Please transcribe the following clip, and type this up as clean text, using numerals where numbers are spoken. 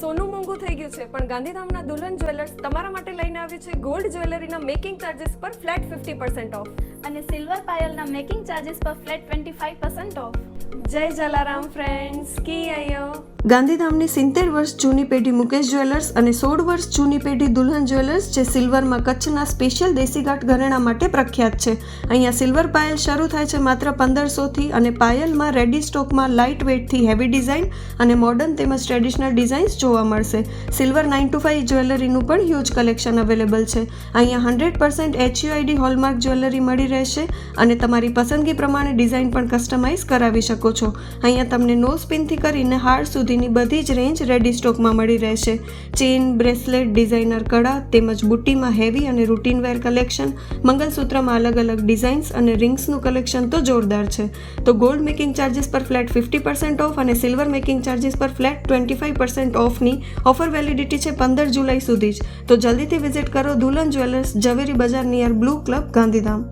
સોનું મોંઘું થઈ ગયું છે, પણ ગાંધીધામના દુલ્હન જ્વેલર્સ તમારા માટે લઈને આવ્યું છે ગોલ્ડ જ્વેલરીના મેકિંગ ચાર્जेस પર ફ્લેટ 50% ઓફ અને સિલ્વર પાયલના મેકિંગ ચાર્जेस પર ફ્લેટ 25% ઓફ. જય જલારામ ફ્રેન્ડ્સ, કી આયો. ગાંધીધામની 70 વર્ષ જૂની પેઢી મુકેશ જ્વેલર્સ અને 16 વર્ષ જૂની પેઢી દુલ્હન જ્વેલર્સ જે સિલ્વરમાં કચ્છના સ્પેશિયલ દેશી ઘાટ ઘરેણા માટે પ્રખ્યાત છે. અહીંયા સિલ્વર પાયલ શરૂ થાય છે માત્ર 1500થી અને પાયલમાં રેડી સ્ટોકમાં લાઇટ વેઇટથી હેવી ડિઝાઇન અને મોડર્ન તેમજ ટ્રેડિશનલ ડિઝાઇન્સ જોવા મળશે. સિલ્વર 925 જ્વેલરીનું પણ હ્યુજ કલેક્શન અવેલેબલ છે. અહીંયા 100% HUID હોલમાર્ક જ્વેલરી મળી રહેશે અને તમારી પસંદગી પ્રમાણે ડિઝાઇન પણ કસ્ટમાઇઝ કરાવી શકો છો. અહીંયા તમને નો સ્પિનથી કરીને હાર્ડ સુધીની બધી જ રેન્જ રેડી સ્ટોકમાં મળી રહેશે. ચેઇન, બ્રેસલેટ, ડિઝાઇનર કડા તેમજ બુટ્ટીમાં હેવી અને રૂટીન વેર કલેક્શન, મંગલસૂત્રમાં અલગ અલગ ડિઝાઇન્સ અને રિંગ્સનું કલેક્શન તો જોરદાર છે. તો ગોલ્ડ મેકિંગ ચાર્जेस પર ફ્લેટ 50% ઓફ અને સિલ્વર મેકિંગ ચાર્जेस પર ફ્લેટ 25% ઓફની ઓફર વેલિડિટી છે 15 જુલાઈ સુધી જ. તો જલ્દીથી વિઝિટ કરો દુલ્હન જ્વેલર્સ, ઝવેરી બજાર નિયર બ્લુ ક્લબ, ગાંધીધામ.